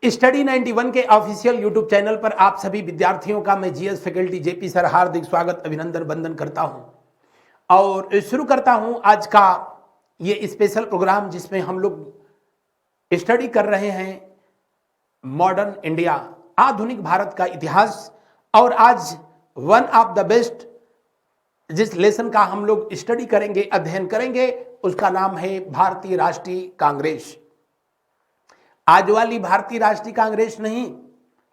Study 91 के official YouTube channel पर आप सभी विद्यार्थियों का मैं जीएस फैकल्टी जेपी सर हार्दिक स्वागत अभिनंदन वंदन करता हूं और शुरू करता हूं आज का ये स्पेशल प्रोग्राम जिसमें हम लोग स्टडी कर रहे हैं मॉडर्न इंडिया, आधुनिक भारत का इतिहास। और आज वन ऑफ द बेस्ट जिस लेसन का हम लोग स्टडी करेंगे, अध्ययन करेंगे, उसका नाम है भारतीय राष्ट्रीय कांग्रेस। आज वाली भारतीय राष्ट्रीय कांग्रेस नहीं,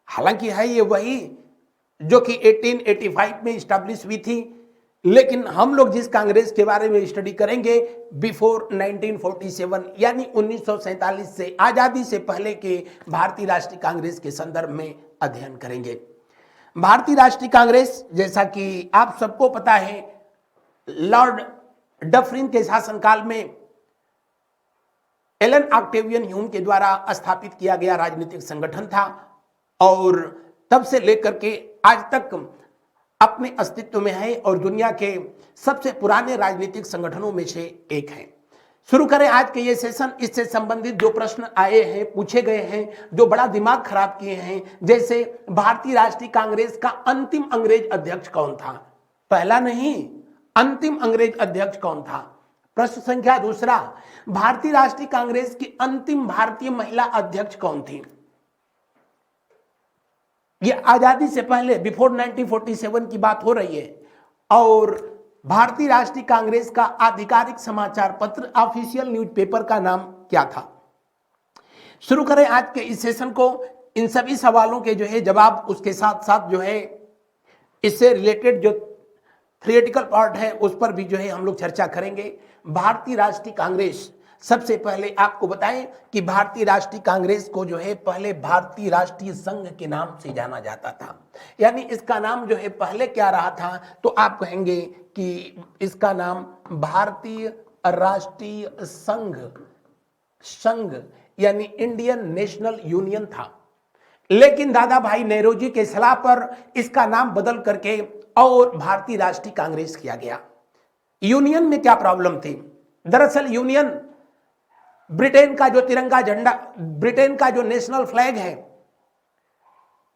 हालांकि है ये वही जो कि 1885 में स्टैब्लिश हुई थी, लेकिन हम लोग जिस कांग्रेस के बारे में स्टडी करेंगे बिफोर 1947 यानी 1947 से आजादी से पहले के भारतीय राष्ट्रीय कांग्रेस के संदर्भ में अध्ययन करेंगे। भारतीय राष्ट्रीय कांग्रेस जैसा कि आप सबको पता है, लॉर्ड डफरिन के शासनकाल में एलन ऑक्टेवियन ह्यूम के द्वारा स्थापित किया गया राजनीतिक संगठन था और तब से लेकर के आज तक अपने अस्तित्व में है और दुनिया के सबसे पुराने राजनीतिक संगठनों में से एक है। शुरू करें आज के ये सेशन। इससे संबंधित जो प्रश्न आए हैं, पूछे गए हैं, जो बड़ा दिमाग खराब किए हैं, जैसे भारतीय राष्ट्रीय कांग्रेस का अंतिम अंग्रेज अध्यक्ष कौन था? पहला नहीं, अंतिम अंग्रेज अध्यक्ष कौन था? प्रश्न संख्या दूसरा, भारतीय राष्ट्रीय कांग्रेस की अंतिम भारतीय महिला अध्यक्ष कौन थी? यह आजादी से पहले बिफोर 1947 की बात हो रही है। और भारतीय राष्ट्रीय कांग्रेस का आधिकारिक समाचार पत्र, ऑफिशियल न्यूज़पेपर का नाम क्या था? शुरू करें आज के इस सेशन को। इन सभी सवालों के जो है जवाब, उसके साथ साथ जो है इससे रिलेटेड जो थियोरेटिकल पार्ट है उस पर भी जो है हम लोग चर्चा करेंगे। भारतीय राष्ट्रीय कांग्रेस, सबसे पहले आपको बताएं कि भारतीय राष्ट्रीय कांग्रेस को जो है पहले भारतीय राष्ट्रीय संघ के नाम से जाना जाता था। यानी इसका नाम जो है पहले क्या रहा था, तो आप कहेंगे कि इसका नाम भारतीय राष्ट्रीय संघ यानी इंडियन नेशनल यूनियन था। लेकिन दादा भाई नेहरू के सलाह पर इसका नाम बदल करके और भारतीय राष्ट्रीय कांग्रेस किया गया। यूनियन में क्या प्रॉब्लम थी? दरअसल यूनियन, ब्रिटेन का जो तिरंगा झंडा, ब्रिटेन का जो नेशनल फ्लैग है,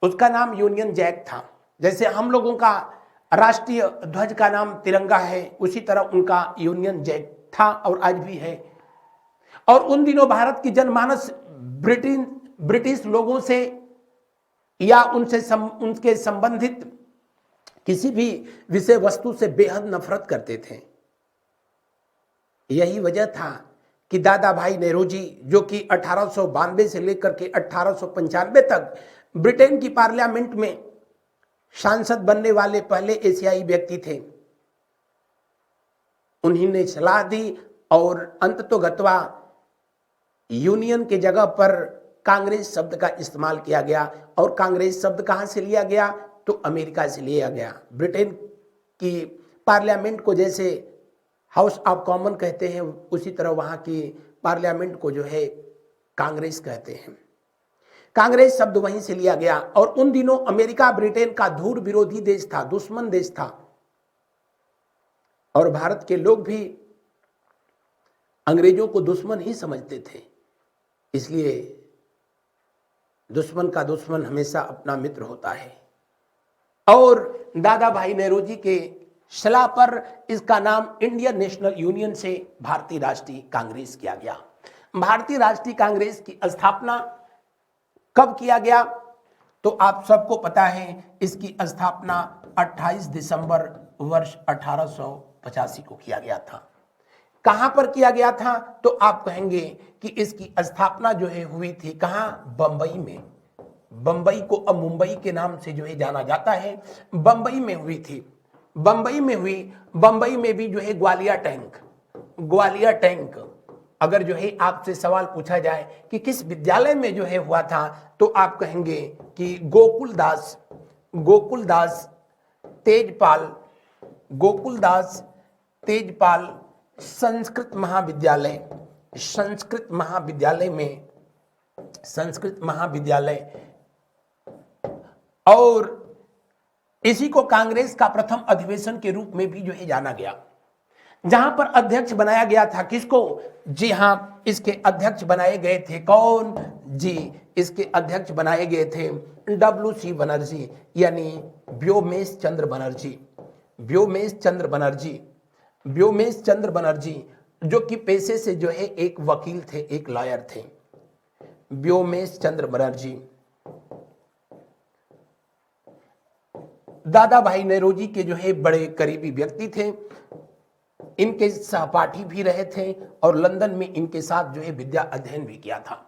उसका नाम यूनियन जैक था। जैसे हम लोगों का राष्ट्रीय ध्वज का नाम तिरंगा है, उसी तरह उनका यूनियन जैक था और आज भी है। और उन दिनों भारत की जनमानस ब्रिटिश लोगों से या उनके संबंधित किसी भी विषय वस्तु से बेहद नफरत करते थे। यही वजह था कि दादा भाई नेहरू जी, जो कि 1892 से लेकर के 1895 तक ब्रिटेन की पार्लियामेंट में सांसद बनने वाले पहले एशियाई व्यक्ति थे, उन्हीं ने सलाह दी और अंततोगत्वा यूनियन के जगह पर कांग्रेस शब्द का इस्तेमाल किया गया। और कांग्रेस शब्द कहां से लिया गया? तो अमेरिका से लिया गया। ब्रिटेन की पार्लियामेंट को जैसे हाउस ऑफ कॉमन कहते हैं, उसी तरह वहां की पार्लियामेंट को जो है कांग्रेस कहते हैं। कांग्रेस शब्द वहीं से लिया गया। और उन दिनों अमेरिका ब्रिटेन का धूर विरोधी देश था, दुश्मन देश था। और भारत के लोग भी अंग्रेजों को दुश्मन ही समझते थे। इसलिए दुश्मन का दुश्मन हमेशा अपना मित्र होता है। और दादा भाई नेहरू जी के सलाह पर इसका नाम इंडियन नेशनल यूनियन से भारतीय राष्ट्रीय कांग्रेस किया गया। भारतीय राष्ट्रीय कांग्रेस की स्थापना कब किया गया? तो आप सबको पता है, इसकी स्थापना 28 दिसंबर वर्ष 1885 को किया गया था। कहां पर किया गया था? तो आप कहेंगे कि इसकी स्थापना जो है हुई थी कहां? बंबई में। बंबई को अब मुंबई के नाम से जो है जाना जाता है। बंबई में हुई थी, बंबई में हुई। बंबई में भी जो है ग्वालियर टैंक अगर जो है आपसे सवाल पूछा जाए कि किस विद्यालय में जो है हुआ था, तो आप कहेंगे कि गोकुलदास तेजपाल संस्कृत महाविद्यालय और इसी को कांग्रेस का प्रथम अधिवेशन के रूप में भी जो है जाना गया, जहां पर अध्यक्ष बनाया गया था किसको? जी हां, इसके अध्यक्ष बनाए गए थे कौन? जी, इसके अध्यक्ष बनाए गए थे WC बनर्जी, यानी व्योमेश चंद्र बनर्जी। व्योमेश चंद्र बनर्जी, व्योमेश चंद्र बनर्जी, जो कि पेशे से जो है एक वकील थे, एक लॉयर थे। व्योमेश चंद्र बनर्जी दादा भाई नेरोजी के जो है बड़े करीबी व्यक्ति थे, इनके सहपाठी भी रहे थे और लंदन में इनके साथ जो है विद्या अध्ययन भी किया था,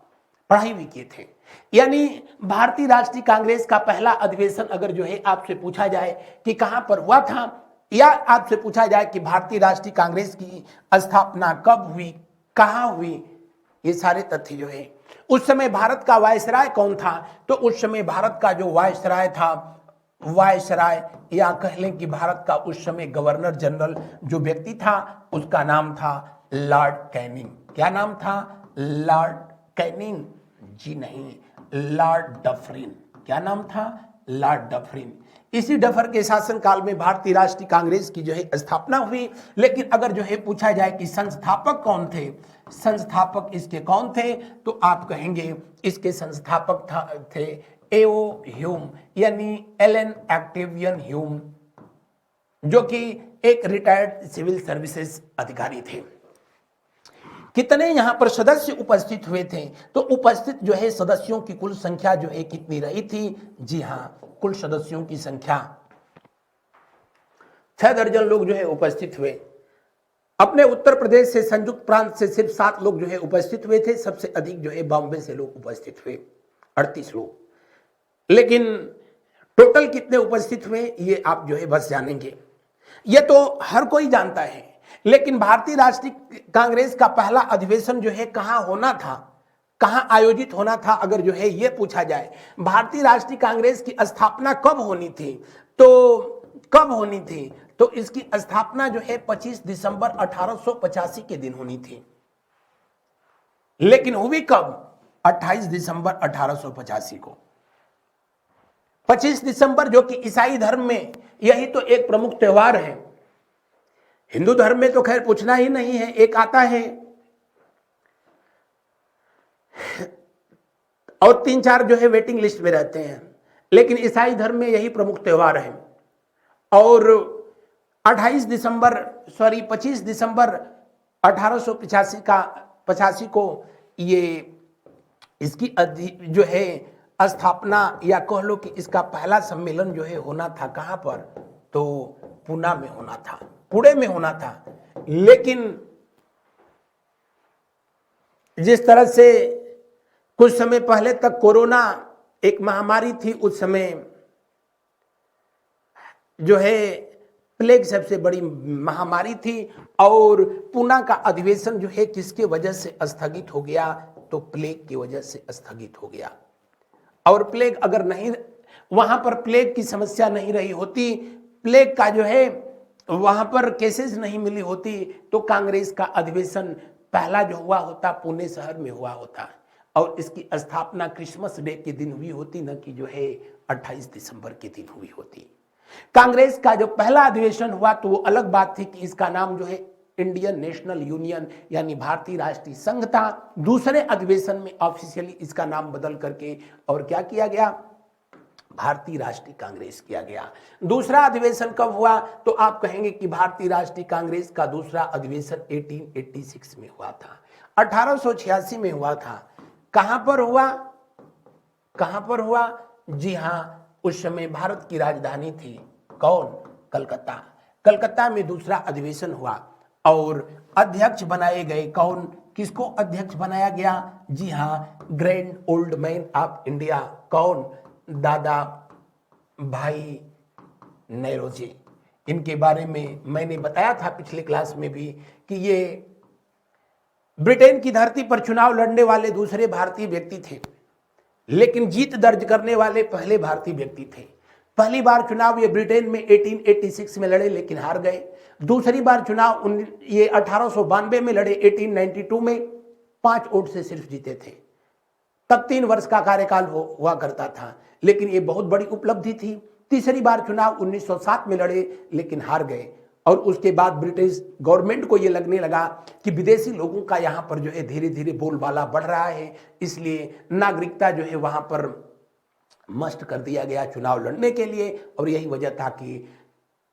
पढ़ाई भी किए थे। यानी भारतीय राष्ट्रीय कांग्रेस का पहला अधिवेशन अगर जो है आपसे पूछा जाए कि कहां पर हुआ था, या आपसे पूछा जाए कि भारतीय राष्ट्रीय कांग्रेस की स्थापना कब हुई, कहां हुई, ये सारे तथ्य जो है, उस समय भारत का वायसराय कौन था, तो उस समय भारत का जो वायसराय था, वायसराय या कह लें कि भारत का उस समय गवर्नर जनरल जो व्यक्ति था उसका नाम था लॉर्ड कैनिंग। क्या नाम था? Lord Canning? जी नहीं, लॉर्ड डफरिन। क्या नाम था? Lord Dufferin. इसी डफर के शासनकाल में भारतीय राष्ट्रीय कांग्रेस की जो है स्थापना हुई। लेकिन अगर जो है पूछा जाए कि संस्थापक कौन थे, संस्थापक इसके कौन थे, तो आप कहेंगे इसके संस्थापक थे एओ ह्यूम, यानी एलन एक्टिवियन ह्यूम, जो कि एक रिटायर्ड सिविल सर्विसेज अधिकारी थे। कितने यहां पर सदस्य उपस्थित हुए थे, तो उपस्थित जो है सदस्यों की कुल संख्या जो है कितनी रही थी? जी हां, कुल सदस्यों की संख्या 6 दर्जन लोग जो है उपस्थित हुए। अपने उत्तर प्रदेश से, संयुक्त प्रांत से सिर्फ 7 लोग जो है उपस्थित हुए थे। सबसे अधिक जो है बॉम्बे से लोग उपस्थित हुए, 38 लोग। लेकिन टोटल कितने उपस्थित हुए ये आप जो है बस जानेंगे, ये तो हर कोई जानता है। लेकिन भारतीय राष्ट्रीय कांग्रेस का पहला अधिवेशन जो है कहां होना था, कहां आयोजित होना था, अगर जो है ये पूछा जाए भारतीय राष्ट्रीय कांग्रेस की स्थापना कब होनी थी, तो कब होनी थी, तो इसकी स्थापना जो है 25 दिसंबर 1885 के दिन होनी थी। लेकिन हुई कब? 28 दिसंबर 1885 को। 25 दिसंबर जो कि ईसाई धर्म में यही तो एक प्रमुख त्योहार है। हिंदू धर्म में तो खैर पूछना ही नहीं है, एक आता है और 3-4 जो है वेटिंग लिस्ट में रहते हैं। लेकिन ईसाई धर्म में यही प्रमुख त्योहार है। और 25 दिसंबर 1885 को ये इसकी जो है स्थापना, या कह लो कि इसका पहला सम्मेलन जो है होना था कहां पर, तो पुणे में होना था, पुणे में होना था। लेकिन जिस तरह से कुछ समय पहले तक कोरोना एक महामारी थी, उस समय जो है प्लेग सबसे बड़ी महामारी थी, और पुणे का अधिवेशन जो है किसके वजह से स्थगित हो गया, तो प्लेग की वजह से स्थगित हो गया। और प्लेग अगर नहीं, वहां पर प्लेग की समस्या नहीं रही होती, प्लेग का जो है वहां पर केसेस नहीं मिली होती, तो कांग्रेस का अधिवेशन पहला जो हुआ होता पुणे शहर में हुआ होता, और इसकी स्थापना क्रिसमस डे के दिन हुई होती, न कि जो है 28 दिसंबर के दिन हुई होती। कांग्रेस का जो पहला अधिवेशन हुआ तो वो अलग बात थी कि इसका नाम जो है इंडियन नेशनल यूनियन यानी भारतीय राष्ट्रीय संघ था। दूसरे अधिवेशन में ऑफिशियली इसका नाम बदल करके और क्या किया गया, भारतीय राष्ट्रीय कांग्रेस किया गया। दूसरा अधिवेशन कब हुआ, तो आप कहेंगे कि भारतीय राष्ट्रीय कांग्रेस का दूसरा अधिवेशन 1886 में हुआ था, 1886 में हुआ था। कहां पर हुआ, कहां पर हुआ? जी हां, उस समय भारत की राजधानी थी कौन? कलकत्ता। कलकत्ता में दूसरा अधिवेशन हुआ और अध्यक्ष बनाए गए कौन? किसको अध्यक्ष बनाया गया? जी हां, grand old man of India. कौन? दादा भाई नेरोजी। इनके बारे में मैंने बताया था पिछले क्लास में भी कि ये ब्रिटेन की धरती पर चुनाव लड़ने वाले दूसरे भारतीय व्यक्ति थे, लेकिन जीत दर्ज करने वाले पहले भारतीय व्यक्ति थे। पहली बार चुनाव ये ब्रिटेन में 1886 में लड़े, लेकिन हार गए। दूसरी बार चुनाव ये 1892 में लड़े, 1892 में 5 वोट से सिर्फ जीते थे। तब 3 वर्ष का कार्यकाल हुआ करता था, लेकिन ये बहुत बड़ी उपलब्धि थी। तीसरी बार चुनाव 1907 में लड़े, लेकिन हार गए। और उसके बाद ब्रिटिश गवर्नमेंट को ये लगने लगा कि विदेशी लोगों का यहाँ पर जो है धीरे धीरे बोलबाला बढ़ रहा है, इसलिए नागरिकता जो है वहाँ पर मस्ट कर दिया गया चुनाव लड़ने के लिए। और यही वजह था कि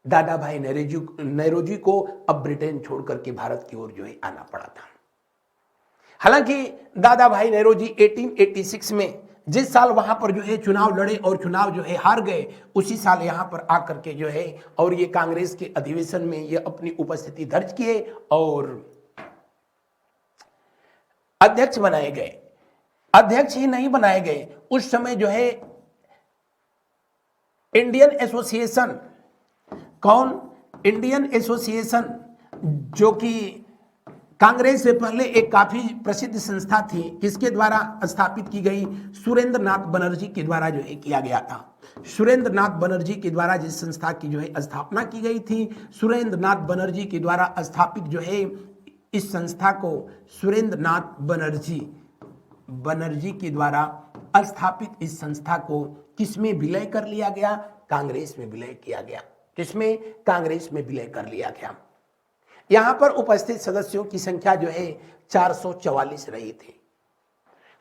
दादा भाई नेहरू को अब ब्रिटेन छोड़ करके भारत की ओर जो है आना पड़ा था। हालांकि दादा भाई नेहरू जी 1886 में जिस साल वहां पर जो है चुनाव लड़े और चुनाव जो है हार गए, उसी साल यहां पर आकर के जो है और ये कांग्रेस के अधिवेशन में ये अपनी उपस्थिति दर्ज किए और अध्यक्ष बनाए गए। अध्यक्ष ही नहीं बनाए गए, उस समय जो है इंडियन एसोसिएशन, कौन? इंडियन एसोसिएशन, जो कि कांग्रेस से पहले एक काफी प्रसिद्ध संस्था थी, किसके द्वारा स्थापित की गई? सुरेंद्र नाथ बनर्जी के द्वारा जो है किया गया था। सुरेंद्र नाथ बनर्जी के द्वारा जिस संस्था की जो है स्थापना की गई थी, सुरेंद्र नाथ बनर्जी के द्वारा स्थापित जो है इस संस्था को सुरेंद्र नाथ बनर्जी के द्वारा स्थापित इस संस्था को किसमें विलय कर लिया गया? कांग्रेस में विलय किया गया। किसमें? कांग्रेस में विलय कर लिया गया। यहां पर उपस्थित सदस्यों की संख्या जो है 444 रही थी।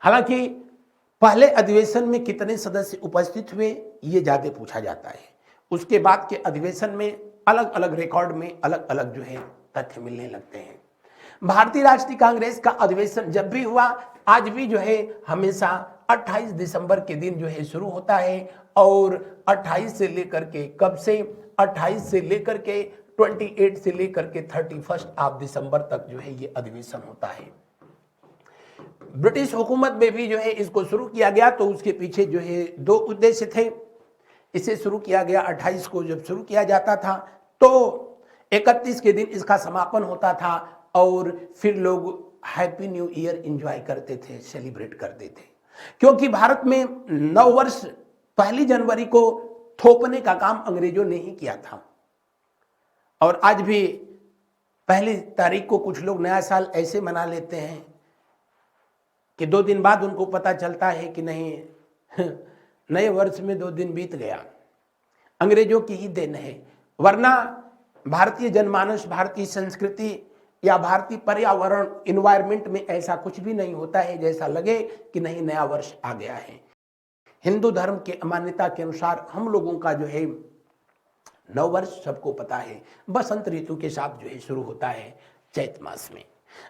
हालांकि पहले अधिवेशन में कितने सदस्य उपस्थित हुए ये ज्यादा पूछा जाता है, उसके बाद के अधिवेशन में अलग अलग रिकॉर्ड में अलग अलग जो है तथ्य मिलने लगते हैं। भारतीय राष्ट्रीय कांग्रेस का अधिवेशन जब भी हुआ, आज भी जो है हमेशा 28 दिसंबर के दिन जो है शुरू होता है और 28 से लेकर के कब से 28 से लेकर के 28 से लेकर के 31 ऑफ दिसंबर तक जो है ये अधिवेशन होता है। ब्रिटिश हुकूमत में भी जो है इसको शुरू किया गया, तो उसके पीछे जो है दो उद्देश्य थे। इसे शुरू किया गया 28 को, जब शुरू किया जाता था तो 31 के दिन इसका समापन होता था और फिर लोग हैप्पी न्यू ईयर एंजॉय करते थे, सेलिब्रेट करते थे, क्योंकि भारत में नव वर्ष 1 जनवरी को थोपने का काम अंग्रेजों ने ही किया था। और आज भी 1 तारीख को कुछ लोग नया साल ऐसे मना लेते हैं कि 2 दिन बाद उनको पता चलता है कि नहीं नए वर्ष में 2 दिन बीत गया। अंग्रेजों की ही देन है, वरना भारतीय जनमानस, भारतीय संस्कृति या भारतीय पर्यावरण, इन्वायरमेंट में ऐसा कुछ भी नहीं होता है जैसा लगे कि नहीं नया वर्ष आ गया है। हिंदू धर्म के मान्यता के अनुसार हम लोगों का जो है नव वर्ष सबको पता है बसंत ऋतु के साथ जो है शुरू होता है चैत मास में।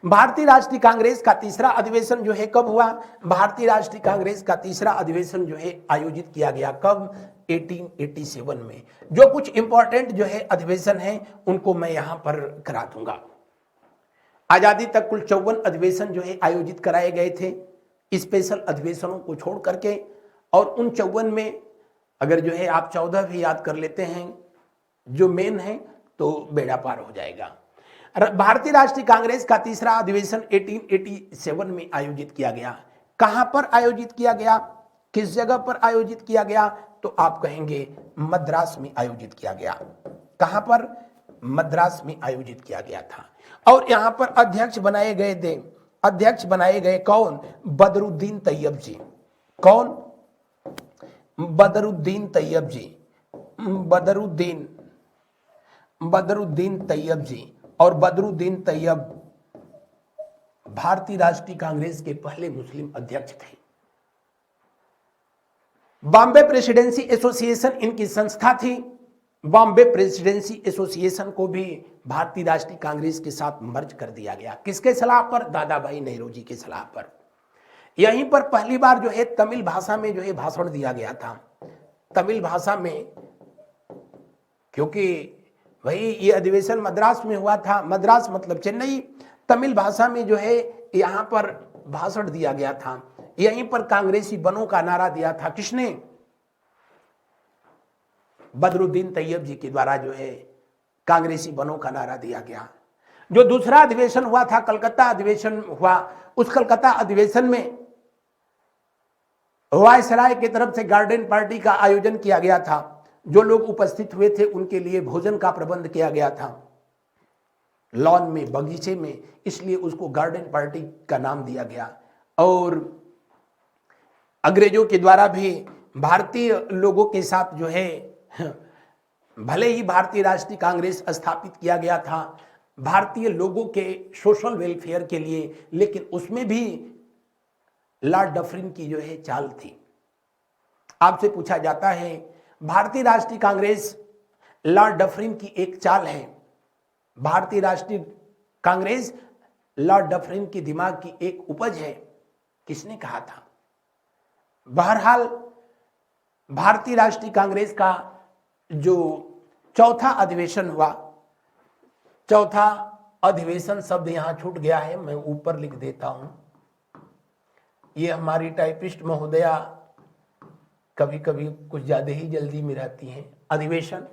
भारतीय राष्ट्रीय कांग्रेस का तीसरा अधिवेशन जो है कब हुआ? भारतीय राष्ट्रीय कांग्रेस का तीसरा अधिवेशन जो है आयोजित किया गया कब? 1887 में। जो कुछ इंपॉर्टेंट जो है अधिवेशन है उनको मैं यहां पर करा दूंगा। आजादी तक कुल 54 अधिवेशन जो है आयोजित कराए गए थे, स्पेशल अधिवेशनों को छोड़ करके, और उन 54 में अगर जो है आप 14 भी याद कर लेते हैं जो मेन है तो बेड़ा पार हो जाएगा। भारतीय राष्ट्रीय कांग्रेस का तीसरा अधिवेशन 1887 में आयोजित किया गया। कहां पर आयोजित किया गया? किस जगह पर आयोजित किया गया? तो आप कहेंगे मद्रास में आयोजित किया गया। कहां पर? मद्रास में आयोजित किया गया था। और यहां पर अध्यक्ष बनाए गए थे, अध्यक्ष बनाए गए कौन? बदरुद्दीन तैयब जी। कौन? बदरुद्दीन तैयब जी। बदरुद्दीन तैयब जी। और बदरुद्दीन तैयब भारतीय राष्ट्रीय कांग्रेस के पहले मुस्लिम अध्यक्ष थे। बॉम्बे प्रेसिडेंसी एसोसिएशन इनकी संस्था थी। बॉम्बे प्रेसिडेंसी एसोसिएशन को भी भारतीय राष्ट्रीय कांग्रेस के साथ मर्ज कर दिया गया। किसके सलाह पर? दादा भाई नेहरू जी की सलाह पर। यहीं पर पहली बार जो है तमिल भाषा में जो है भाषण दिया गया था। तमिल भाषा में, क्योंकि वही ये अधिवेशन मद्रास में हुआ था, मद्रास मतलब चेन्नई, तमिल भाषा में जो है यहां पर भाषण दिया गया था। यहीं पर कांग्रेसी बनों का नारा दिया था। किसने? बदरुद्दीन तैयब जी के द्वारा जो है कांग्रेसी बनों का नारा दिया गया। जो दूसरा अधिवेशन हुआ था, कलकत्ता अधिवेशन हुआ, उस कलकत्ता अधिवेशन में वायसराय की तरफ से गार्डन पार्टी का आयोजन किया गया था। जो लोग उपस्थित हुए थे उनके लिए भोजन का प्रबंध किया गया था लॉन में, बगीचे में, इसलिए उसको गार्डन पार्टी का नाम दिया गया। और अंग्रेजों के द्वारा भी भारतीय लोगों के साथ जो है भले ही भारतीय राष्ट्रीय कांग्रेस स्थापित किया गया था भारतीय लोगों के सोशल वेलफेयर के लिए, लेकिन उसमें भी लॉर्ड डफरिन की जो है चाल थी। आपसे पूछा जाता है भारतीय राष्ट्रीय कांग्रेस लॉर्ड डफरिन की एक चाल है, भारतीय राष्ट्रीय कांग्रेस लॉर्ड डफरिन की दिमाग की एक उपज है, किसने कहा था? बहरहाल भारतीय राष्ट्रीय कांग्रेस का जो चौथा अधिवेशन हुआ, चौथा अधिवेशन शब्द यहां छूट गया है, मैं ऊपर लिख देता हूं। ये हमारी टाइपिस्ट महोदया कभी कभी कुछ ज्यादा ही जल्दी में रहती हैं। अधिवेशन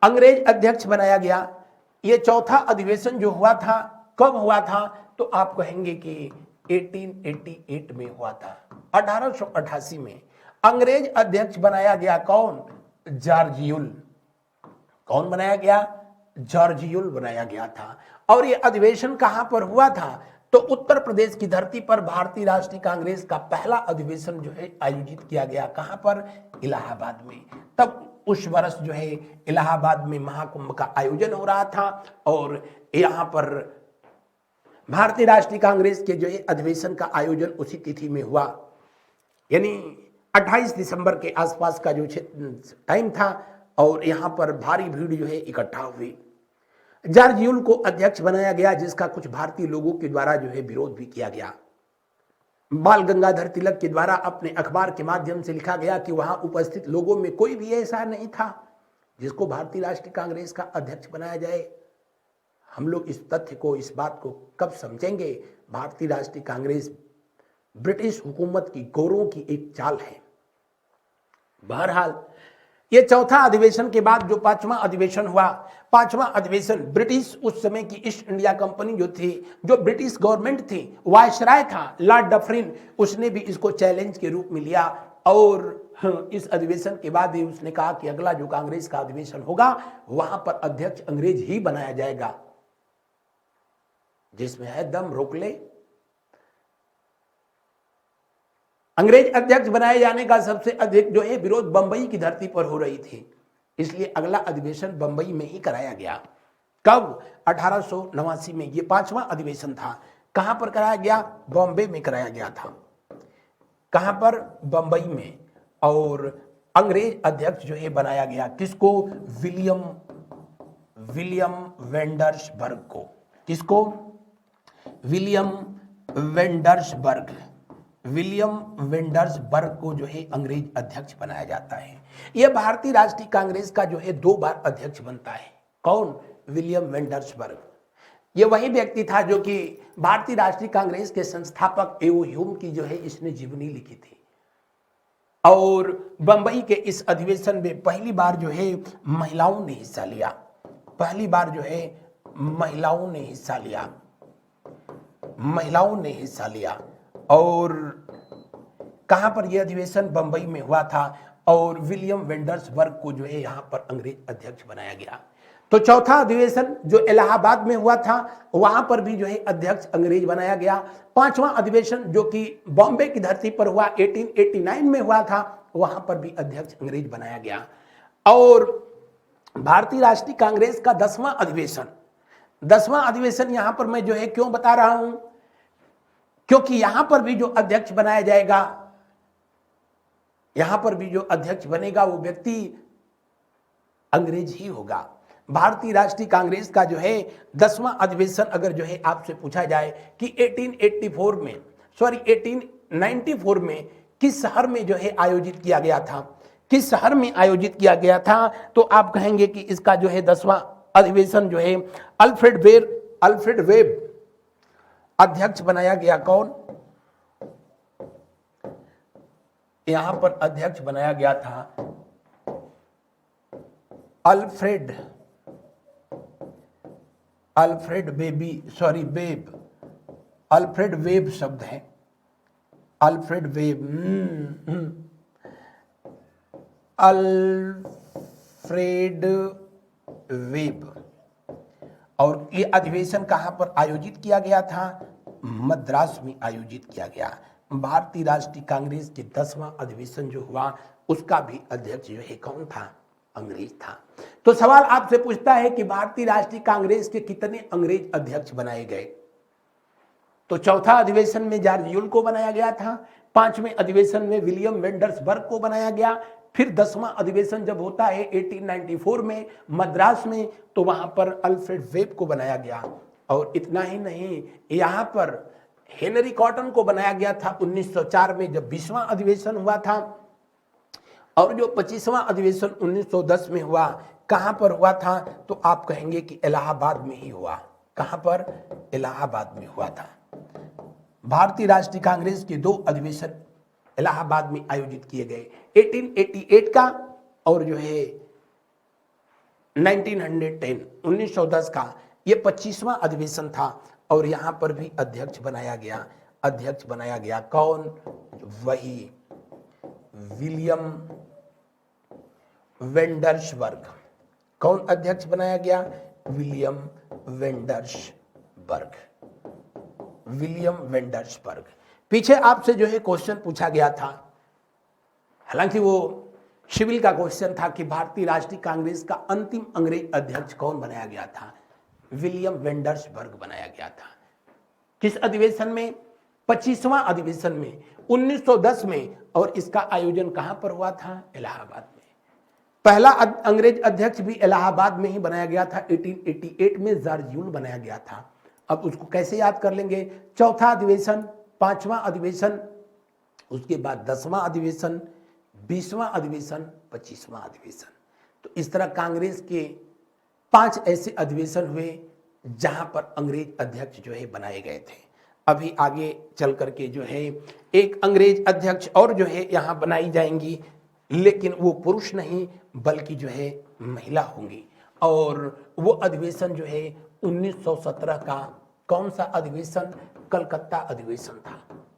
अंग्रेज अध्यक्ष बनाया गया। ये चौथा अधिवेशन जो हुआ था कब हुआ था? तो आप कहेंगे कि 1888 में हुआ था, 1888 में अंग्रेज अध्यक्ष बनाया गया। कौन? George Yule. कौन बनाया गया? जॉर्ज यूल बनाया गया था। और ये अधिवेशन कहां पर हुआ था? तो उत्तर प्रदेश की धरती पर भारतीय राष्ट्रीय कांग्रेस का पहला अधिवेशन जो है आयोजित किया गया। कहां पर? इलाहाबाद में। तब उस वर्ष जो है इलाहाबाद में महाकुंभ का आयोजन हो रहा था और यहां पर भारतीय राष्ट्रीय कांग्रेस के जो है अधिवेशन का आयोजन उसी तिथि में हुआ, यानी 28 दिसंबर के आसपास का जो टाइम था और यहां पर भारी भीड़ जो है इकट्ठा हुई। जॉर्ज यूल को अध्यक्ष बनाया गया, जिसका कुछ भारतीय लोगों के द्वारा जो है विरोध भी किया गया। बाल गंगाधर तिलक के द्वारा अपने अखबार के माध्यम से लिखा गया कि वहां उपस्थित लोगों में कोई भी ऐसा नहीं था जिसको भारतीय राष्ट्रीय कांग्रेस का अध्यक्ष बनाया जाए। हम लोग इस तथ्य को, इस बात को कब समझेंगे? भारतीय राष्ट्रीय कांग्रेस ब्रिटिश हुकूमत की गौरों की एक चाल है। बहरहाल ये चौथा अधिवेशन के बाद जो पांचवा अधिवेशन हुआ, पांचवा अधिवेशन ब्रिटिश उस समय की ईस्ट इंडिया कंपनी जो थी, जो ब्रिटिश गवर्नमेंट थी, वायसराय था लॉर्ड डफरिन, उसने भी इसको चैलेंज के रूप में लिया और इस अधिवेशन के बाद ही उसने कहा कि अगला जो कांग्रेस का अधिवेशन होगा वहां पर अध्यक्ष अंग्रेज ही बनाया जाएगा। जिसमें है दम रोक ले। अंग्रेज अध्यक्ष बनाए जाने का सबसे अधिक जो है विरोध बंबई की धरती पर हो रही थी, इसलिए अगला अधिवेशन बंबई में ही कराया गया। कब? 1889 में। यह पांचवा अधिवेशन था। कहां पर कराया गया? बॉम्बे में कराया गया था। कहां पर? बंबई में। और अंग्रेज अध्यक्ष जो है बनाया गया किसको? विलियम वेंडर्सबर्ग को। किसको? विलियम वेंडर्सबर्ग को जो है अंग्रेज अध्यक्ष बनाया जाता है। यह भारतीय राष्ट्रीय कांग्रेस का जो है 2 बार अध्यक्ष बनता है। कौन? विलियम वेंडर्सबर्ग। यह वही व्यक्ति था जो कि भारतीय राष्ट्रीय कांग्रेस के संस्थापक एओ ह्यूम की जो है इसने जीवनी लिखी थी। और बंबई के इस अधिवेशन में पहली बार जो है महिलाओं ने हिस्सा लिया। पहली बार जो है महिलाओं ने हिस्सा लिया। और कहां पर यह अधिवेशन? बंबई में हुआ था। और विलियम वेंडर्सबर्ग को जो है यहां पर अंग्रेज अध्यक्ष बनाया गया। तो चौथा अधिवेशन जो इलाहाबाद में हुआ था वहां पर भी जो है अध्यक्ष अंग्रेज बनाया गया। पांचवा अधिवेशन जो कि बॉम्बे की धरती पर हुआ 1889 में हुआ था, वहां पर भी अध्यक्ष अंग्रेज बनाया गया। और भारतीय राष्ट्रीय कांग्रेस का 10वां अधिवेशन यहां पर मैं जो है क्यों बता रहा हूं? क्योंकि यहां पर भी जो अध्यक्ष बनाया जाएगा, यहां पर भी जो अध्यक्ष बनेगा वो व्यक्ति अंग्रेज ही होगा। भारतीय राष्ट्रीय कांग्रेस का जो है 10वां अधिवेशन अगर जो है आपसे पूछा जाए कि 1894 में किस शहर में जो है आयोजित किया गया था, किस शहर में आयोजित किया गया था, तो आप कहेंगे कि इसका जो है 10वां अधिवेशन जो है अल्फ्रेड वेब अध्यक्ष बनाया गया। कौन? यहां पर अध्यक्ष बनाया गया था अल्फ्रेड वेब शब्द है। Alfred web. और ये अधिवेशन कहां पर आयोजित किया गया था? मद्रास में आयोजित किया गया। भारतीय राष्ट्रीय कांग्रेस के 10वां अधिवेशन जो हुआ उसका भी अध्यक्ष जो है कौन था? अंग्रेज था। तो सवाल आपसे पूछता है कि भारतीय राष्ट्रीय कांग्रेस के कितने अंग्रेज अध्यक्ष बनाए गए? तो चौथा अधिवेशन में जॉर्ज यूल को बनाया गया था, 5वें अधिवेशन में विलियम वेंडर्सबर्ग को बनाया गया, फिर 10वां अधिवेशन जब होता है 1894 में मद्रास में, तो वहां पर अल्फ्रेड वेब को बनाया गया। और इतना ही नहीं, यहां पर हेनरी कॉटन को बनाया गया था 1904 में जब 20वां अधिवेशन हुआ था। और जो 25वां अधिवेशन 1910 में हुआ, कहां पर हुआ था? तो आप कहेंगे कि इलाहाबाद में ही हुआ। कहां पर? इलाहाबाद में हुआ था। भारतीय राष्ट्रीय कांग्रेस के 2 अधिवेशन इलाहाबाद में आयोजित किए गए, 1888 का और जो है 1910 का। ये 25वां अधिवेशन था और यहां पर भी अध्यक्ष बनाया गया। कौन? वही विलियम वेंडर्सबर्ग। कौन अध्यक्ष बनाया गया? विलियम वेंडर्सबर्ग। पीछे आपसे जो है क्वेश्चन पूछा गया था, हालांकि वो सिविल का क्वेश्चन था कि भारतीय राष्ट्रीय कांग्रेस का अंतिम अंग्रेज अध्यक्ष कौन बनाया गया था? विलियम वेंडर्सबर्ग बनाया गया था। किस अधिवेशन में? 25वां अधिवेशन में 1910 में। और इसका आयोजन कहां पर हुआ था? इलाहाबाद में। पहला अंग्रेज अध्यक्ष भी इलाहाबाद में ही बनाया गया था, 1888 में जॉर्ज यूल बनाया गया था। अब उसको कैसे याद कर लेंगे? चौथा अधिवेशन, 5वां अधिवेशन, उसके बाद 10वां अधिवेशन, 20वां अधिवेशन, 25वां अधिवेशन। तो इस तरह कांग्रेस के 5 ऐसे अधिवेशन हुए जहां पर अंग्रेज अध्यक्ष जो है बनाए गए थे। अभी आगे चल करके जो है एक अंग्रेज अध्यक्ष और जो है यहां बनाई जाएंगी, लेकिन वो पुरुष नहीं बल्कि जो है महिला होंगी। और वो अधिवेशन जो है 1917 का कौन सा अधिवेशन? कलकत्ता अधिवेशन था।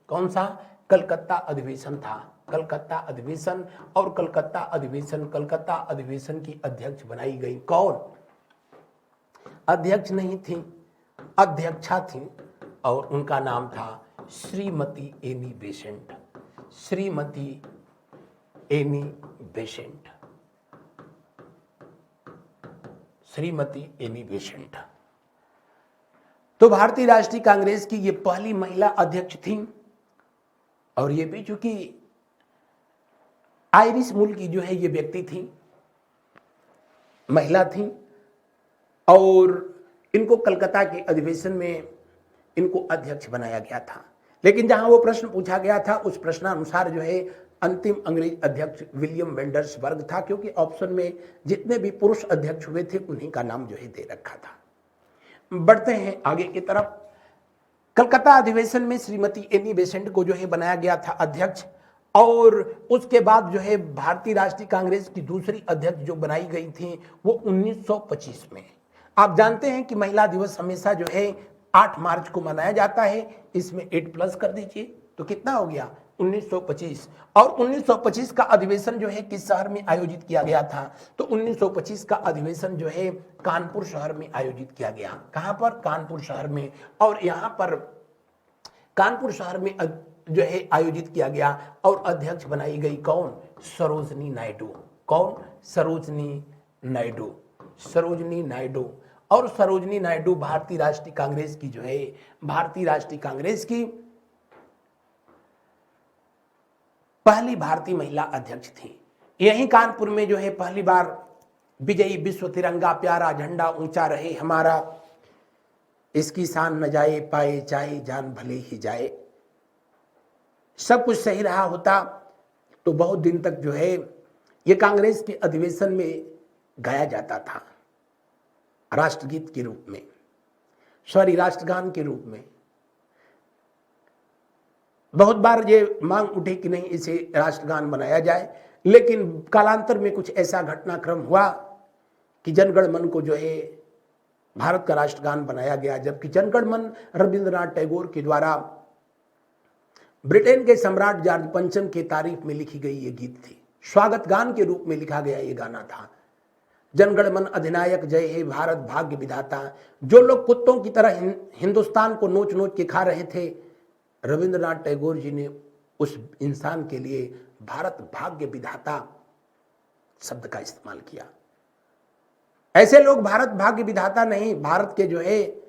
कौन सा? कलकत्ता अधिवेशन था। कलकत्ता अधिवेशन। और कलकत्ता अधिवेशन की अध्यक्ष बनाई गई कौन? अध्यक्ष नहीं थी, अध्यक्षा थी और उनका नाम था Shrimati Annie Besant. Shrimati Annie Besant. Shrimati Annie Besant. तो भारतीय राष्ट्रीय कांग्रेस की ये पहली महिला अध्यक्ष थी। और ये भी चूंकि आयरिश मूल की जो है ये व्यक्ति थी, महिला थी। और इनको कलकत्ता के अधिवेशन में इनको अध्यक्ष बनाया गया था। लेकिन जहां वो प्रश्न पूछा गया था उस प्रश्नानुसार जो है अंतिम अंग्रेज अध्यक्ष विलियम वेंडर्सबर्ग था, क्योंकि ऑप्शन में जितने भी पुरुष अध्यक्ष हुए थे उन्हीं का नाम जो है दे रखा था। बढ़ते हैं आगे की तरफ। कलकत्ता अधिवेशन में श्रीमती एनी बेसेंट को जो है बनाया गया था अध्यक्ष। और उसके बाद जो है भारतीय राष्ट्रीय कांग्रेस की दूसरी अध्यक्ष जो बनाई गई थी वो 1925 में। आप जानते हैं कि महिला दिवस हमेशा जो है 8 मार्च को मनाया जाता है। इसमें 8 प्लस कर दीजिए तो कितना हो गया? 1925। और 1925 का अधिवेशन जो है किस शहर में आयोजित किया गया था? तो 1925 का अधिवेशन जो है कानपुर शहर में आयोजित किया गया। कहां पर? कानपुर शहर में। और यहां पर कानपुर शहर में जो है आयोजित किया गया और अध्यक्ष बनाई गई कौन? सरोजनी नायडू। कौन? सरोजनी नायडू। सरोजनी नायडू। और सरोजनी नायडू भारतीय राष्ट्रीय कांग्रेस की जो है भारतीय राष्ट्रीय कांग्रेस की पहली भारतीय महिला अध्यक्ष थी। यही कानपुर में जो है पहली बार विजयी विश्व तिरंगा प्यारा झंडा ऊंचा रहे हमारा, इसकी शान न जाए पाए चाहे जान भले ही जाए। सब कुछ सही रहा होता तो बहुत दिन तक जो है ये कांग्रेस के अधिवेशन में गाया जाता था, राष्ट्रगीत के रूप में, सॉरी राष्ट्रगान के रूप में। बहुत बार ये मांग उठी कि नहीं इसे राष्ट्रगान बनाया जाए, लेकिन कालांतर में कुछ ऐसा घटनाक्रम हुआ कि जनगण मन को जो है भारत का राष्ट्रगान बनाया गया। जबकि जनगण मन रविंद्रनाथ टैगोर के द्वारा ब्रिटेन के सम्राट जॉर्ज पंचम के तारीफ में लिखी गई ये गीत थी, स्वागत गान के रूप में लिखा गया ये गाना था। जनगण मन अधिनायक जय हे भारत भाग्य विधाता। जो लोग कुत्तों की तरह हिंदुस्तान को नोच नोच के खा रहे थे, रविंद्रनाथ टैगोर जी ने उस इंसान के लिए भारत भाग्य विधाता शब्द का इस्तेमाल किया। ऐसे लोग भारत भाग्य विधाता नहीं, भारत के जो है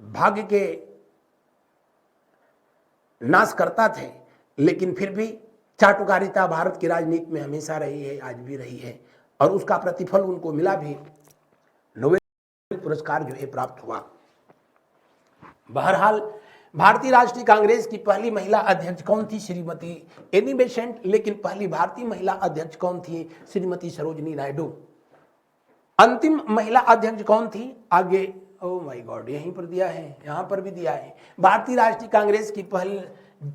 भाग्य के नाश करता थे, लेकिन फिर भी चाटुकारिता भारत की राजनीति में हमेशा रही है, आज भी रही है, और उसका प्रतिफल उनको मिला भी, नोबेल पुरस्कार जो है प्राप्त हुआ। बहरहाल भारतीय राष्ट्रीय कांग्रेस की पहली महिला अध्यक्ष कौन थी? Shrimati Annie Besant. लेकिन पहली भारतीय महिला अध्यक्ष कौन थी? श्रीमती सरोजिनी नायडू। अंतिम महिला अध्यक्ष कौन थी? आगे, ओ माय गॉड, यहीं पर दिया है, यहां पर भी दिया है। भारतीय राष्ट्रीय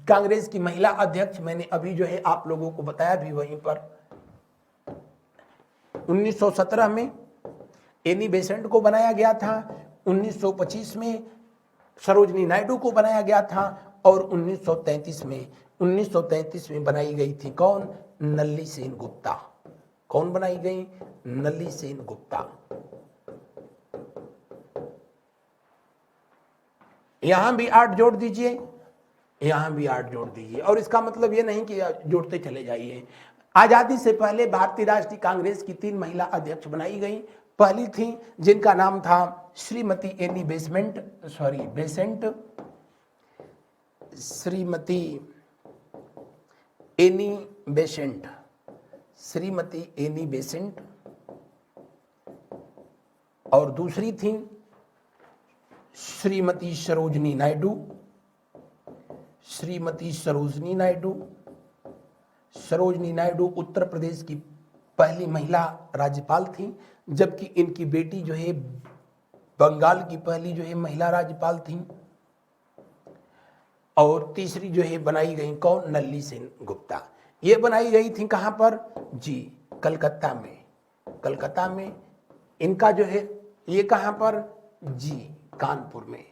कांग्रेस की महिला अध्यक्ष मैंने अभी जो है आप लोगों को बताया भी वहीं पर। 1917 में एनी बेसेंट को बनाया गया था, 1925 में सरोजिनी नायडू को बनाया गया था, और 1933 में बनाई गई थी कौन? नल्ली सेन गुप्ता। कौन बनाई गई? नल्ली सेन गुप्ता। यहां भी 8 जोड़ दीजिए, यहां भी 8 जोड़ दीजिए, और इसका मतलब यह नहीं कि जोड़ते चले जाइए। आजादी से पहले भारतीय राष्ट्रीय कांग्रेस की 3 महिला अध्यक्ष बनाई गई। पहली थी जिनका नाम था Shrimati Annie Besant, Shrimati Annie Besant, और दूसरी थी श्रीमती सरोजिनी नायडू। सरोजिनी नायडू उत्तर प्रदेश की पहली महिला राज्यपाल थी, जबकि इनकी बेटी जो है बंगाल की पहली जो है महिला राज्यपाल थी। और तीसरी जो है बनाई गई कौन? नल्ली सेन गुप्ता। ये बनाई गई थी कहां पर? जी, कलकत्ता में। इनका जो है ये कहां पर? जी, कानपुर में।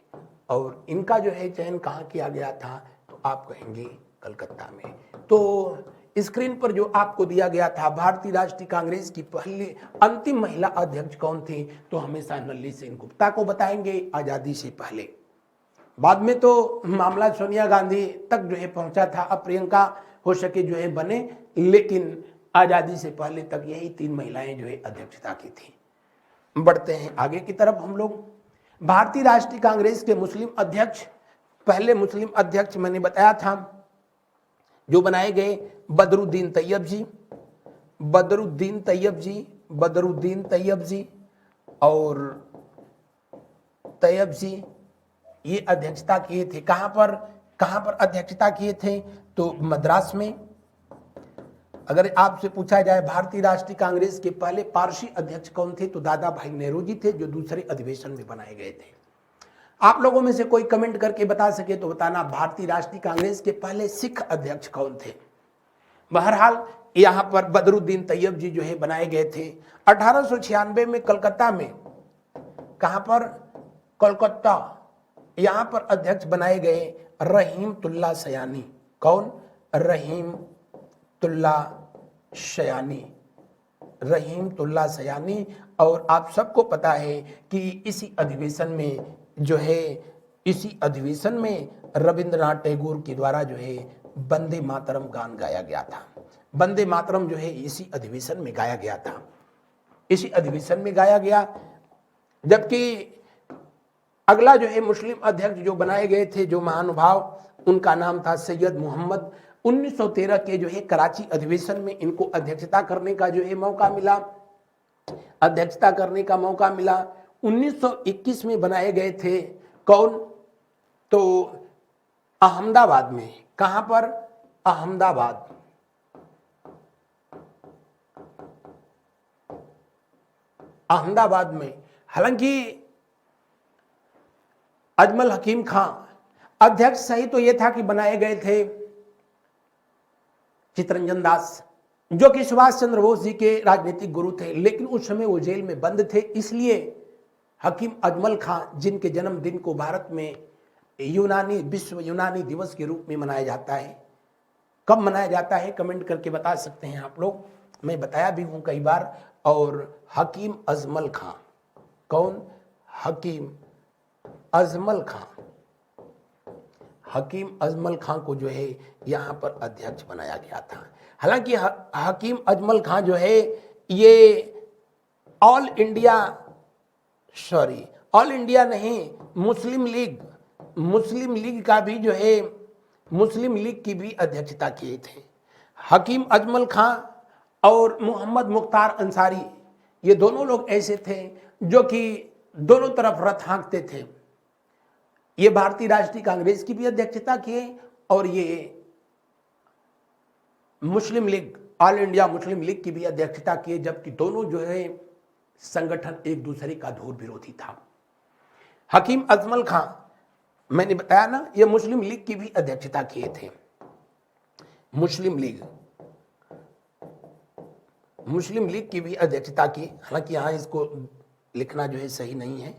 और इनका जो है चयन कहां किया गया था? तो आप कहेंगे कलकत्ता में। तो स्क्रीन पर जो आपको दिया गया था भारतीय राष्ट्रीय कांग्रेस की पहली अंतिम महिला अध्यक्ष कौन थी, तो हमेशा नल्ली सेन गुप्ता को बताएंगे आजादी से पहले। बाद में तो मामला सोनिया गांधी तक जो है पहुंचा था, अब प्रियंका हो सके जो है बने, लेकिन आजादी से पहले तक यही 3 महिलाएं जो है अध्यक्षता की थी। बढ़ते हैं आगे की तरफ हम लोग। भारतीय राष्ट्रीय कांग्रेस के मुस्लिम अध्यक्ष, पहले मुस्लिम अध्यक्ष मैंने बताया था जो बनाए गए बदरुद्दीन तैयब जी, और तैयब जी ये अध्यक्षता किए थे। कहां पर अध्यक्षता किए थे? तो मद्रास में। अगर आपसे पूछा जाए भारतीय राष्ट्रीय कांग्रेस के पहले पारसी अध्यक्ष कौन थे, तो दादा भाई नेहरू जी थे, जो दूसरे अधिवेशन में बनाए गए थे। आप लोगों में से कोई कमेंट करके बता सके तो बताना भारतीय राष्ट्रीय कांग्रेस के पहले सिख अध्यक्ष कौन थे। बहरहाल यहां पर बदरुद्दीन तैयब जी जो है बनाए गए थे। 1896 में कलकत्ता में, कहां पर? कोलकाता, यहां पर अध्यक्ष बनाए गए रहीमतुल्ला सयानी। कौन? रहीमतुल्ला सयानी। और आप सबको पता है कि इसी अधिवेशन में रविंद्रनाथ टैगोर के द्वारा जो है वंदे मातरम गान गाया गया था। वंदे मातरम जो है इसी अधिवेशन में गाया गया था, जबकि अगला जो है मुस्लिम अध्यक्ष जो बनाए गए थे, जो महानुभाव, उनका नाम था सैयद मोहम्मद। 1913 के जो है कराची अधिवेशन में इनको अध्यक्षता करने का जो है मौका मिला। 1921 में बनाए गए थे कौन? तो अहमदाबाद में। कहां पर? अहमदाबाद में। हालांकि अजमल हकीम खां अध्यक्ष सही तो यह था कि बनाए गए थे चित्तरंजन दास, जो कि सुभाष चंद्र बोस जी के राजनीतिक गुरु थे, लेकिन उस समय वो जेल में बंद थे। इसलिए हकीम अजमल खां, जिनके जन्मदिन को भारत में विश्व यूनानी दिवस के रूप में मनाया जाता है, कब मनाया जाता है कमेंट करके बता सकते हैं आप लोग, मैं बताया भी हूं कई बार। और हकीम अजमल खां, कौन? हकीम अजमल खां को जो है यहां पर अध्यक्ष बनाया गया था। हालांकि हकीम अजमल खां जो है ये ऑल इंडिया नहीं, मुस्लिम लीग का भी जो है, मुस्लिम लीग की भी अध्यक्षता किए थे। हकीम अजमल खां और मोहम्मद मुख्तार अंसारी, ये दोनों लोग ऐसे थे जो कि दोनों तरफ रथ हाँकते थे। ये भारतीय राष्ट्रीय कांग्रेस की भी अध्यक्षता किए और ये Muslim League, All India Muslim League की भी अध्यक्षता किए, जबकि दोनों जो है संगठन एक दूसरे का घोर विरोधी था। हकीम अजमल खां, मैंने बताया ना, ये मुस्लिम लीग की भी अध्यक्षता किए थे। मुस्लिम लीग की भी अध्यक्षता की, हालांकि यहां इसको लिखना जो है सही नहीं है।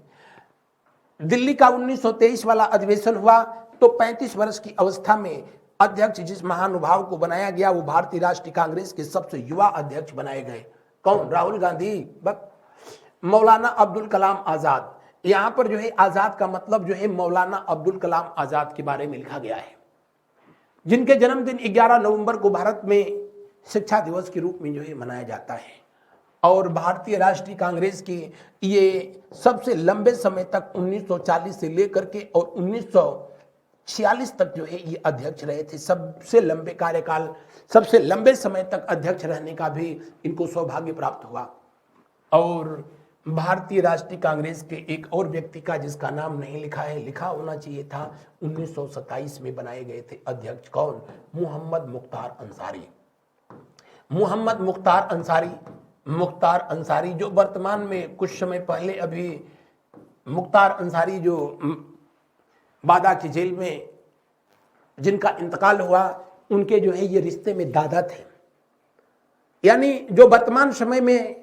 दिल्ली का 1923 वाला अधिवेशन हुआ तो 35 वर्ष की अवस्था में अध्यक्ष जिस महानुभाव को बनाया गया वो भारतीय राष्ट्रीय कांग्रेस के सबसे युवा अध्यक्ष बनाए गए। कौन? राहुल गांधी। मौलाना अब्दुल कलाम आजाद। यहां पर जो है आजाद का मतलब जो है मौलाना अब्दुल कलाम आजाद के बारे में लिखा गया है, जिनके जन्मदिन 11 नवंबर को भारत में शिक्षा दिवस के रूप में जो है मनाया जाता है। और भारतीय राष्ट्रीय कांग्रेस की ये सबसे लंबे समय तक 1940 से लेकर के और 1946 तक जो है ये अध्यक्ष रहे थे। सबसे लंबे कार्यकाल, सबसे लंबे समय तक अध्यक्ष रहने का भी इनको सौभाग्य प्राप्त हुआ। और भारतीय राष्ट्रीय कांग्रेस के एक और व्यक्ति का जिसका नाम नहीं लिखा है, लिखा होना चाहिए था, 1927 में बनाए गए थे अध्यक्ष। कौन? मुहम्मद मुख्तार अंसारी। मुख्तार अंसारी जो वर्तमान में कुछ समय पहले अभी मुख्तार अंसारी जो बादा की जेल में जिनका इंतकाल हुआ, उनके जो है ये रिश्ते में दादा थे। यानी जो वर्तमान समय में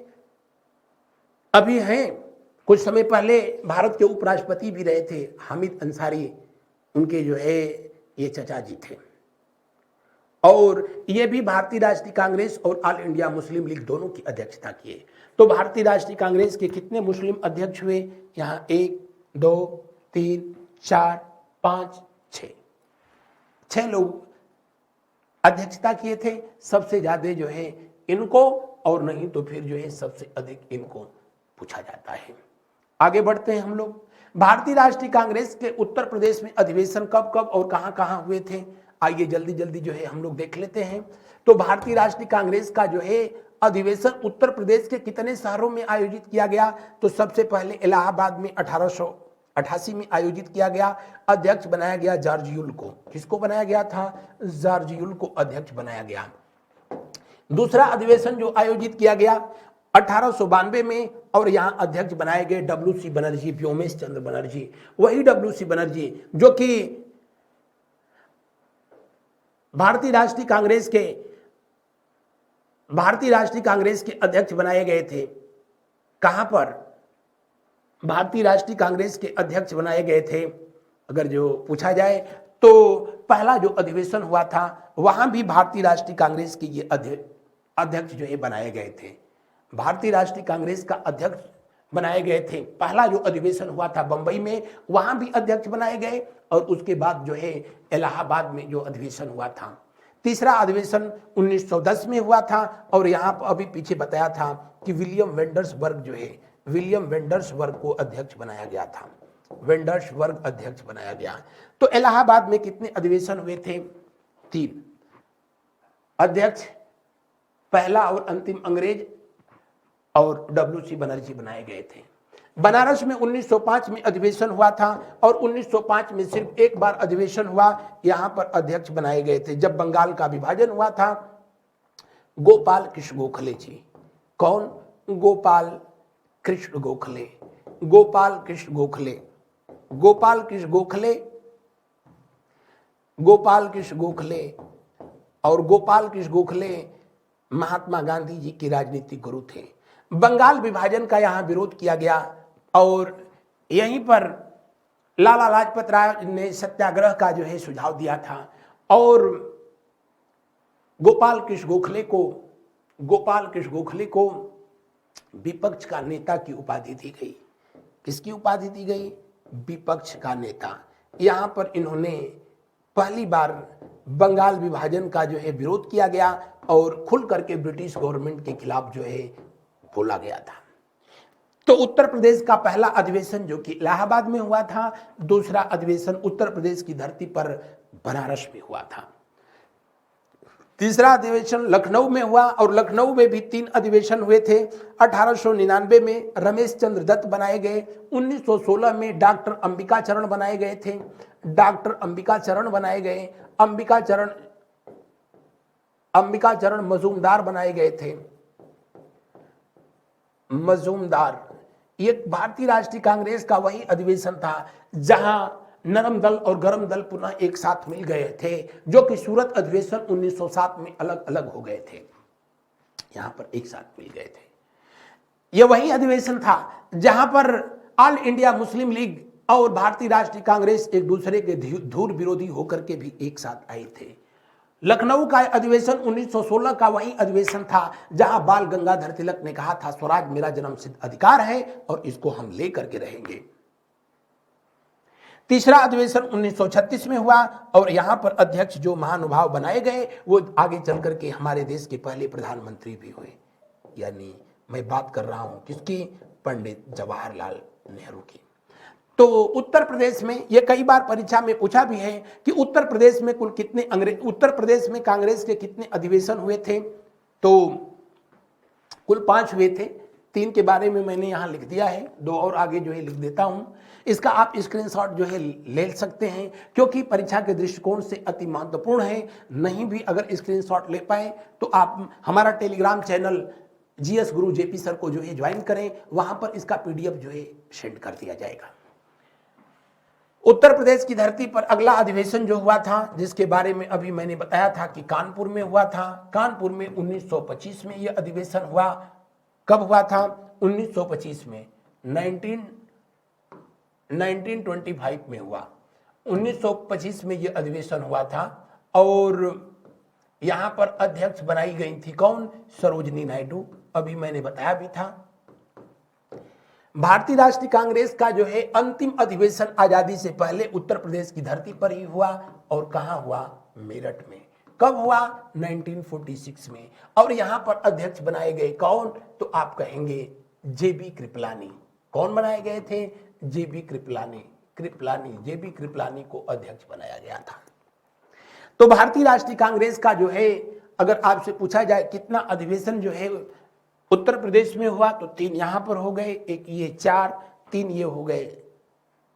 अभी हैं, कुछ समय पहले भारत के उपराष्ट्रपति भी रहे थे हामिद अंसारी, उनके जो है ये चचा जी थे। और ये भी भारतीय राष्ट्रीय कांग्रेस और ऑल इंडिया मुस्लिम लीग दोनों की अध्यक्षता किए। तो भारतीय राष्ट्रीय कांग्रेस के कितने मुस्लिम अध्यक्ष हुए? यहाँ 1 2 3 4 5 6 लोग अध्यक्षता किए थे। सबसे ज्यादा जो है इनको, और नहीं तो फिर जो है सबसे अधिक इनको पूछा जाता है। आगे बढ़ते हैं हम लोग। भारतीय राष्ट्रीय कांग्रेस के उत्तर प्रदेश में अधिवेशन कब कब और कहां कहां हुए थे, आइए जल्दी जल्दी जो है हम लोग देख लेते हैं। तो भारतीय राष्ट्रीय कांग्रेस का जो है अधिवेशन उत्तर प्रदेश के कितने शहरों में आयोजित किया गया? तो सबसे पहले इलाहाबाद में 1888 में आयोजित किया गया। अध्यक्ष बनाया गया जॉर्ज यूल को। किसको बनाया गया था? जॉर्ज यूल को अध्यक्ष बनाया गया। दूसरा अधिवेशन जो आयोजित किया गया 1892 में, और यहां अध्यक्ष बनाए गए WC बनर्जी, व्योमेश चंद्र बनर्जी। वही WC बनर्जी जो कि भारतीय राष्ट्रीय कांग्रेस के अध्यक्ष बनाए गए थे। कहां पर भारतीय राष्ट्रीय कांग्रेस के अध्यक्ष बनाए गए थे? अगर जो पूछा जाए तो पहला जो अधिवेशन हुआ था वहां भी भारतीय राष्ट्रीय कांग्रेस के ये अध्यक्ष जो है बनाए गए थे। भारतीय राष्ट्रीय कांग्रेस का अध्यक्ष बनाए गए थे। पहला जो अधिवेशन हुआ था बंबई में, वहां भी अध्यक्ष बनाए गए। और उसके बाद जो है इलाहाबाद में जो अधिवेशन हुआ था। तीसरा अधिवेशन 1910 में हुआ था, और यहां पर अभी पीछे बताया था कि विलियम वेंडर्सबर्ग जो है, विलियम वेंडर्सबर्ग को अध्यक्ष बनाया गया था। वेंडर्सबर्ग अध्यक्ष बनाया गया। तो इलाहाबाद में कितने अधिवेशन हुए थे? 3 अध्यक्ष, पहला और अंतिम अंग्रेज और WC बनर्जी बनाए गए थे। बनारस में 1905 में अधिवेशन हुआ था, और 1905 में सिर्फ एक बार अधिवेशन हुआ, यहां पर अध्यक्ष बनाए गए थे। जब बंगाल का विभाजन हुआ था, गोपाल कृष्ण गोखले जी। कौन? गोपाल कृष्ण गोखले। गोपाल कृष्ण गोखले महात्मा गांधी जी के राजनीतिक गुरु थे। बंगाल विभाजन का यहां विरोध किया गया, और यहीं पर लाला लाजपत राय ने सत्याग्रह का जो है सुझाव दिया था। और गोपाल कृष्ण गोखले को विपक्ष का नेता की उपाधि दी गई। किसकी उपाधि दी गई? विपक्ष का नेता। यहां पर इन्होंने पहली बार बंगाल विभाजन का जो है विरोध किया गया, और खुल करके ब्रिटिश गवर्नमेंट के खिलाफ जो है बोला गया था। तो उत्तर प्रदेश का पहला अधिवेशन जो कि इलाहाबाद में हुआ था, दूसरा अधिवेशन उत्तर प्रदेश की धरती पर बनारस में हुआ था, तीसरा अधिवेशन लखनऊ में हुआ और लखनऊ में भी 3 अधिवेशन हुए थे। 1899 में रमेश चंद्र दत्त बनाए गए, 1916 में डॉक्टर अंबिका चरण बनाए गए थे, डॉक्टर अंबिका चरण बनाए गए, अंबिका चरण मजूमदार बनाए गए थे, मजूमदार। ये भारतीय राष्ट्रीय कांग्रेस का वही अधिवेशन था जहां नरम दल और गरम दल पुनः एक साथ मिल गए थे, जो कि सूरत अधिवेशन 1907 में अलग अलग हो गए थे, यहां पर एक साथ मिल गए थे। यह वही अधिवेशन था जहां पर ऑल इंडिया मुस्लिम लीग और भारतीय राष्ट्रीय कांग्रेस एक दूसरे के धूर विरोधी होकर के भी एक साथ आए थे। लखनऊ का अधिवेशन 1916 का वही अधिवेशन था जहां बाल गंगाधर तिलक ने कहा था स्वराज मेरा जन्मसिद्ध अधिकार है और इसको हम लेकर के रहेंगे। तीसरा अधिवेशन 1936 में हुआ और यहां पर अध्यक्ष जो महानुभाव बनाए गए वो आगे चल करके हमारे देश के पहले प्रधानमंत्री भी हुए, यानी मैं बात कर रहा हूं किसकी, पंडित जवाहरलाल नेहरू की। तो उत्तर प्रदेश में ये कई बार परीक्षा में पूछा भी है कि उत्तर प्रदेश में कुल कितने उत्तर प्रदेश में कांग्रेस के कितने अधिवेशन हुए थे, तो कुल 5 हुए थे। 3 के बारे में मैंने यहाँ लिख दिया है, 2 और आगे जो है लिख देता हूँ। इसका आप स्क्रीनशॉट जो है ले सकते हैं क्योंकि परीक्षा के दृष्टिकोण से अति महत्वपूर्ण है। नहीं भी अगर स्क्रीनशॉट ले पाए तो आप हमारा टेलीग्राम चैनल जीएस गुरु जेपी सर को जो है ज्वाइन करें, वहां पर इसका पीडीएफ जो है सेंड कर दिया जाएगा। उत्तर प्रदेश की धरती पर अगला अधिवेशन जो हुआ था जिसके बारे में अभी मैंने बताया था कि कानपुर में हुआ था। कानपुर में 1925 में यह अधिवेशन हुआ। कब हुआ था? 1925 में 1925 में हुआ। 1925 में यह अधिवेशन हुआ था और यहां पर अध्यक्ष बनाई गई थी कौन? सरोजिनी नायडू। अभी मैंने बताया भी था। भारतीय राष्ट्रीय कांग्रेस का जो है अंतिम अधिवेशन आजादी से पहले उत्तर प्रदेश की धरती पर ही हुआ और कहां हुआ? मेरठ में। कब हुआ? 1946 में। और यहां पर अध्यक्ष बनाए गए कौन? तो आप कहेंगे जेबी कृपलानी। कौन बनाए गए थे? जेबी कृपलानी। जेबी कृपलानी को अध्यक्ष बनाया गया था। तो भारतीय राष्ट्रीय कांग्रेस का जो है अगर आपसे पूछा जाए कितना अधिवेशन जो है उत्तर प्रदेश में हुआ तो 3 यहां पर हो गए, एक ये 4, 3 ये हो गए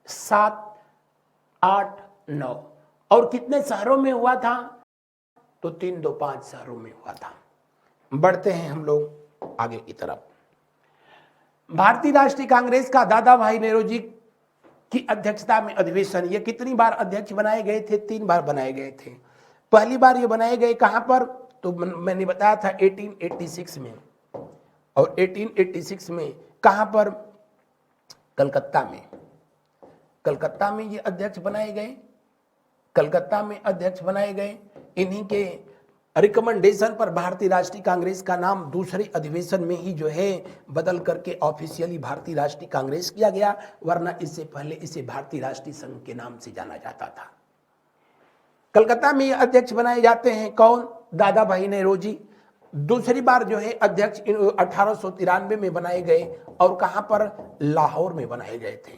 7, 8, 9। और कितने शहरों में हुआ था? तो 3, 2, 5 शहरों में हुआ था। बढ़ते हैं हम लोग आगे की तरफ। भारतीय राष्ट्रीय कांग्रेस का दादा भाई नेहरू जी की अध्यक्षता में अधिवेशन, ये कितनी बार अध्यक्ष बनाए गए थे? 3 बार बनाए गए थे। पहली बार ये बनाए गए कहां पर? तो मैंने बताया था 1886 में। और 1886 में कहां पर? कलकत्ता में। कलकत्ता में ये अध्यक्ष बनाए गए। कलकत्ता में अध्यक्ष बनाए गए। इन्हीं के रिकमेंडेशन पर भारतीय राष्ट्रीय कांग्रेस का नाम दूसरे अधिवेशन में ही जो है बदल करके ऑफिशियली भारतीय राष्ट्रीय कांग्रेस किया गया, वरना इससे पहले इसे भारतीय राष्ट्रीय संघ के नाम से जाना जाता था। कलकत्ता में ये अध्यक्ष बनाए जाते हैं कौन? दादा भाई नेहरू जी। दूसरी बार जो है अध्यक्ष 1893 में बनाए गए और कहां पर? लाहौर में बनाए गए थे।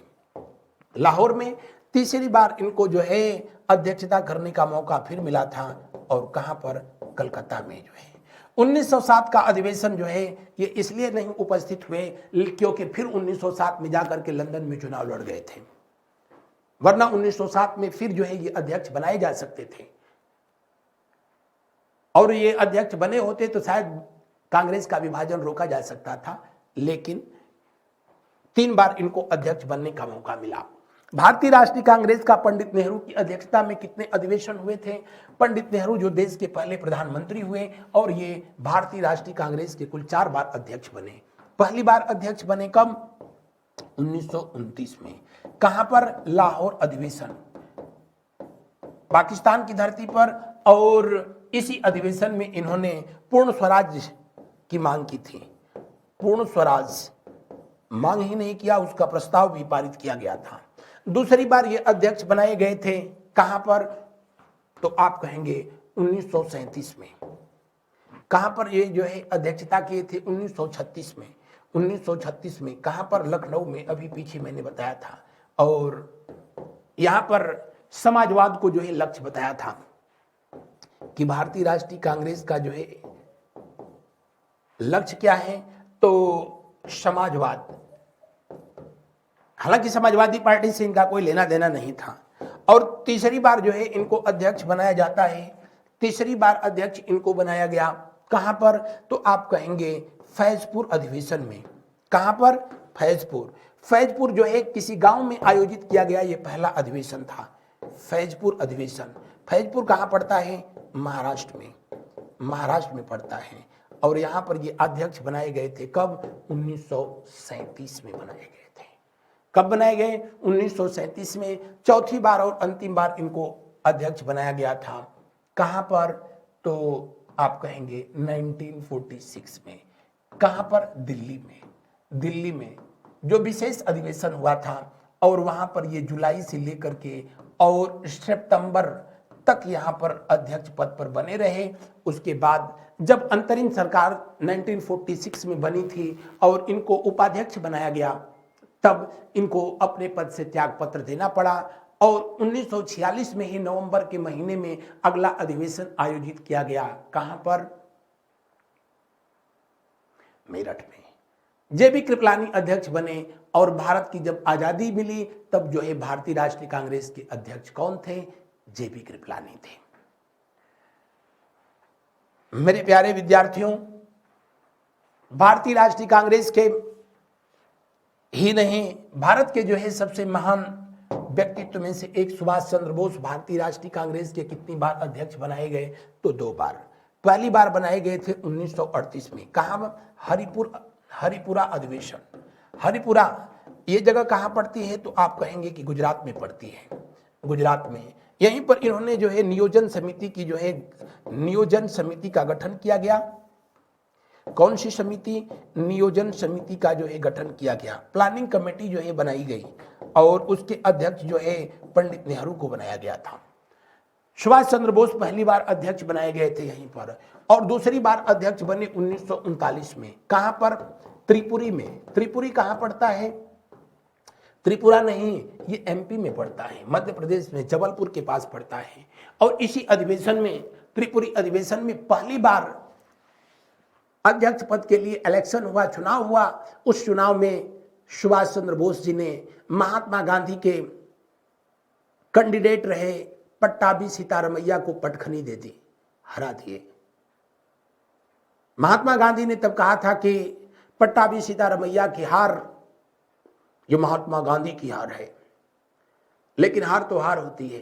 लाहौर में तीसरी बार इनको जो है अध्यक्षता करने का मौका फिर मिला था और कहां पर? कलकत्ता में जो है 1907 का अधिवेशन जो है ये इसलिए नहीं उपस्थित हुए क्योंकि फिर 1907 में जाकर के लंदन में चुनाव लड़ गए थे, वरना 1907 में फिर जो है ये अध्यक्ष बनाए जा सकते थे और ये अध्यक्ष बने होते तो शायद कांग्रेस का विभाजन रोका जा सकता था, लेकिन 3 बार इनको अध्यक्ष बनने का मौका मिला। भारतीय राष्ट्रीय कांग्रेस का पंडित नेहरू की अध्यक्षता में कितने अधिवेशन हुए थे? पंडित नेहरू जो देश के पहले प्रधानमंत्री हुए और ये भारतीय राष्ट्रीय कांग्रेस के कुल 4 बार अध्यक्ष बने। पहली बार अध्यक्ष बने कब? 1929 में। कहां पर? लाहौर अधिवेशन, पाकिस्तान की धरती पर। और इसी अधिवेशन में इन्होंने पूर्ण स्वराज की मांग की थी। पूर्ण स्वराज मांग ही नहीं किया, उसका प्रस्ताव भी पारित किया गया था। दूसरी बार ये अध्यक्ष बनाए गए थे कहां पर? तो आप कहेंगे 1937 में। कहां पर ये जो है अध्यक्षता किए थे 1936 में। 1936 में कहां पर? लखनऊ में, अभी पीछे मैंने बताया था। और यहां पर समाजवाद को जो है लक्ष्य बताया था कि भारतीय राष्ट्रीय कांग्रेस का जो है लक्ष्य क्या है, तो समाजवाद। हालांकि समाजवादी पार्टी से इनका कोई लेना देना नहीं था। और तीसरी बार जो है इनको अध्यक्ष बनाया जाता है। तीसरी बार अध्यक्ष इनको बनाया गया कहां पर? तो आप कहेंगे फैजपुर अधिवेशन में। कहां पर? फैजपुर। फैजपुर जो है किसी गांव में आयोजित किया गया ये पहला अधिवेशन था, फैजपुर अधिवेशन। फैजपुर कहां पड़ता है? महाराष्ट्र में। महाराष्ट्र में पड़ता है। और यहां पर ये अध्यक्ष बनाए गए थे कब? 1937 में बनाए गए थे। कब बनाए गए? 1937 में। चौथी बार और अंतिम बार इनको अध्यक्ष बनाया गया था। कहां पर? तो आप कहेंगे 1946 में। कहां पर? दिल्ली में। दिल्ली में जो विशेष अधिवेशन हुआ था, और वहां पर ये जुलाई से लेकर के और सितंबर तक यहां पर अध्यक्ष पद पर बने रहे। उसके बाद जब अंतरिम सरकार 1946 में बनी थी और इनको उपाध्यक्ष बनाया गया, तब इनको अपने पद से त्याग पत्र देना पड़ा। और 1946 में ही नवंबर के महीने में अगला अधिवेशन आयोजित किया गया। कहां पर? मेरठ में। जेबी कृपलानी अध्यक्ष बने। और भारत की जब आजादी मिली तब जो है भारतीय राष्ट्रीय कांग्रेस के अध्यक्ष कौन थे? जेबी कृपलानी थे। मेरे प्यारे विद्यार्थियों, भारतीय राष्ट्रीय कांग्रेस के ही नहीं, भारत के जो है सबसे महान व्यक्तित्व में से एक सुभाष चंद्र बोस भारतीय राष्ट्रीय कांग्रेस के कितनी बार अध्यक्ष बनाए गए? तो 2 बार। पहली बार बनाए गए थे 1938 में। कहां? हरिपुरा अधिवेशन। हरिपुरा ये जगह कहां पड़ती है? तो आप कहेंगे कि गुजरात में पड़ती है। गुजरात में। यहीं पर इन्होंने जो है नियोजन समिति का गठन किया गया। कौन सी समिति? नियोजन समिति का जो है गठन किया गया। प्लानिंग कमेटी जो है बनाई गई और उसके अध्यक्ष जो है पंडित नेहरू को बनाया गया था। सुभाष चंद्र बोस पहली बार अध्यक्ष बनाए गए थे यहीं पर, और दूसरी बार अध्यक्ष बने 1939 में। कहां पर? त्रिपुरी में। त्रिपुरी कहां पड़ता है? त्रिपुरा नहीं, ये एमपी में पड़ता है, मध्य प्रदेश में, जबलपुर के पास पड़ता है। और इसी अधिवेशन में, त्रिपुरी अधिवेशन में पहली बार अध्यक्ष पद के लिए इलेक्शन हुआ, चुनाव हुआ। उस चुनाव में सुभाष चंद्र बोस जी ने महात्मा गांधी के कैंडिडेट रहे पट्टाभी सीतारमैया को पटखनी दे दी, हरा दिए। महात्मा गांधी ने तब कहा था कि पट्टाभी सीतारमैया की हार ये महात्मा गांधी की हार है, लेकिन हार तो हार होती है।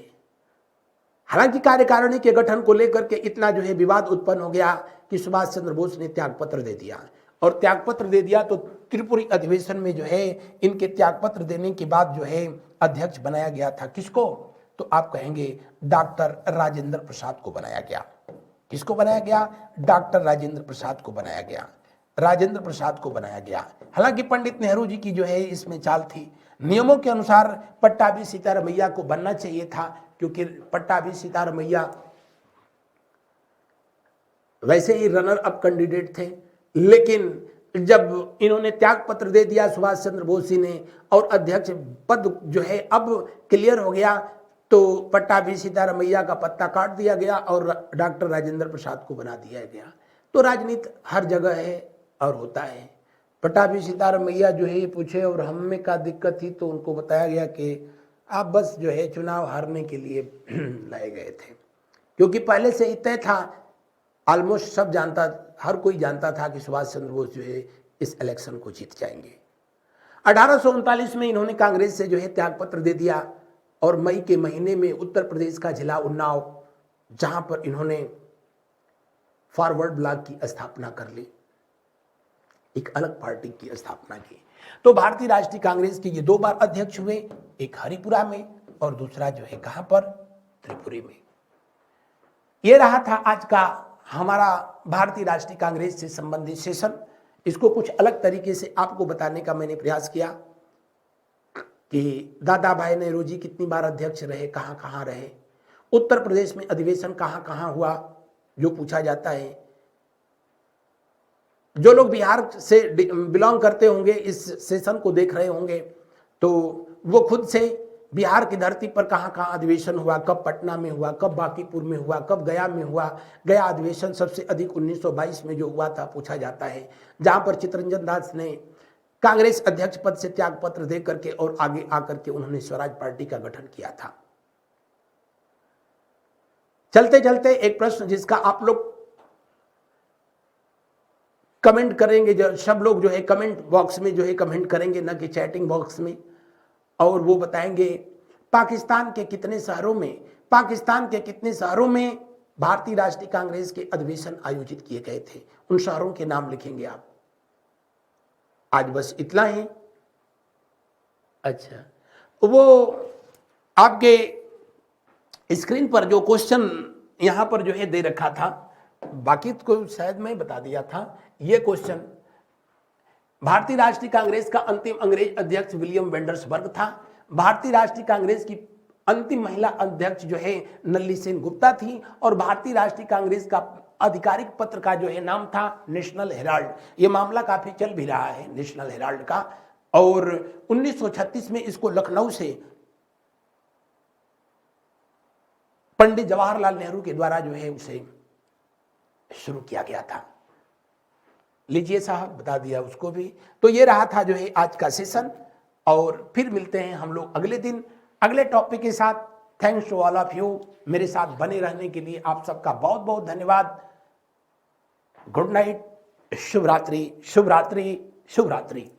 हालांकि कार्यकारिणी के गठन को लेकर के इतना जो है विवाद उत्पन्न हो गया कि सुभाष चंद्र बोस ने त्यागपत्र दे दिया, और त्यागपत्र दे दिया तो त्रिपुरी अधिवेशन में जो है इनके त्यागपत्र देने के बाद जो है अध्यक्ष बनाया गया था। किसको? तो आप कहेंगे डॉक्टर राजेंद्र प्रसाद को बनाया गया। किसको बनाया गया? डॉक्टर राजेंद्र प्रसाद को बनाया गया। राजेंद्र प्रसाद को बनाया गया। हालांकि पंडित नेहरू जी की जो है इसमें चाल थी। नियमों के अनुसार पट्टाभी सीतारमैया को बनना चाहिए था, क्योंकि पट्टाभी सीतारमैया वैसे ही रनर अप कैंडिडेट थे। लेकिन जब इन्होंने त्याग पत्र दे दिया सुभाष चंद्र बोस जी ने, और अध्यक्ष पद जो है अब क्लियर हो गया, तो पट्टाभी सीतारमैया का पत्ता काट दिया गया और डॉक्टर राजेंद्र प्रसाद को बना दिया गया। तो राजनीति हर जगह है और होता है। पट्टाभी सीतारमैया जो है पूछे और हम में क्या दिक्कत थी, तो उनको बताया गया कि आप बस जो है चुनाव हारने के लिए लाए गए थे, क्योंकि पहले से ही तय था, ऑलमोस्ट सब जानता, हर कोई जानता था कि सुभाष चंद्र बोस जो है इस इलेक्शन को जीत जाएंगे। 1839 में इन्होंने कांग्रेस से जो है त्यागपत्र दे दिया, और मई के महीने में उत्तर प्रदेश का जिला उन्नाव, जहां पर इन्होंने फॉरवर्ड ब्लॉक की स्थापना कर ली, एक अलग पार्टी की स्थापना की। तो भारतीय राष्ट्रीय कांग्रेस के ये 2 बार अध्यक्ष हुए, एक हरिपुरा में और दूसरा जो है कहां पर? त्रिपुरी में। ये रहा था आज का हमारा भारतीय राष्ट्रीय कांग्रेस से संबंधित सेशन। इसको कुछ अलग तरीके से आपको बताने का मैंने प्रयास किया कि दादा भाई नेहरू जी कितनी बार अध्यक्ष रहे, कहां कहां रहे, उत्तर प्रदेश में अधिवेशन कहां कहां हुआ जो पूछा जाता है, जो लोग बिहार से बिलोंग करते होंगे, इस सेशन को देख रहे होंगे, तो वो खुद से बिहार की धरती पर कहाँ कहाँ अधिवेशन हुआ, कब पटना में हुआ, कब बांकीपुर में हुआ, कब गया में हुआ। गया अधिवेशन सबसे अधिक 1922 में जो हुआ था पूछा जाता है, जहां पर चित्तरंजन दास ने कांग्रेस अध्यक्ष पद से त्याग पत्र दे करके और आगे आकर के उन्होंने स्वराज पार्टी का गठन किया था। चलते चलते एक प्रश्न जिसका आप लोग कमेंट करेंगे, जो सब लोग जो है कमेंट बॉक्स में जो है कमेंट करेंगे, ना कि चैटिंग बॉक्स में, और वो बताएंगे पाकिस्तान के कितने शहरों में भारतीय राष्ट्रीय कांग्रेस के अधिवेशन आयोजित किए गए थे। उन शहरों के नाम लिखेंगे आप। आज बस इतना ही। अच्छा, वो आपके स्क्रीन पर जो क्वेश्चन यहां पर जो है दे रखा था, बाकी को शायद मैं बता दिया था। ये क्वेश्चन भारतीय राष्ट्रीय कांग्रेस का अंतिम अंग्रेज अध्यक्ष विलियम वेंडर्सबर्ग था। भारतीय राष्ट्रीय कांग्रेस की अंतिम महिला अध्यक्ष जो है नल्ली सेन गुप्ता थी, और भारतीय राष्ट्रीय कांग्रेस का आधिकारिक पत्र का जो है नाम था नेशनल हेराल्ड। ये मामला काफी चल भी रहा है नेशनल हेराल्ड का, और 1936 में इसको लखनऊ से पंडित जवाहरलाल नेहरू के द्वारा जो है उसे शुरू किया गया था। लीजिए साहब, बता दिया उसको भी। तो ये रहा था जो है आज का सेशन, और फिर मिलते हैं हम लोग अगले दिन अगले टॉपिक के साथ। Thanks to all of you, मेरे साथ बने रहने के लिए आप सबका बहुत बहुत धन्यवाद। गुड नाइट, शुभ रात्रि, शुभ रात्रि, शुभ रात्रि।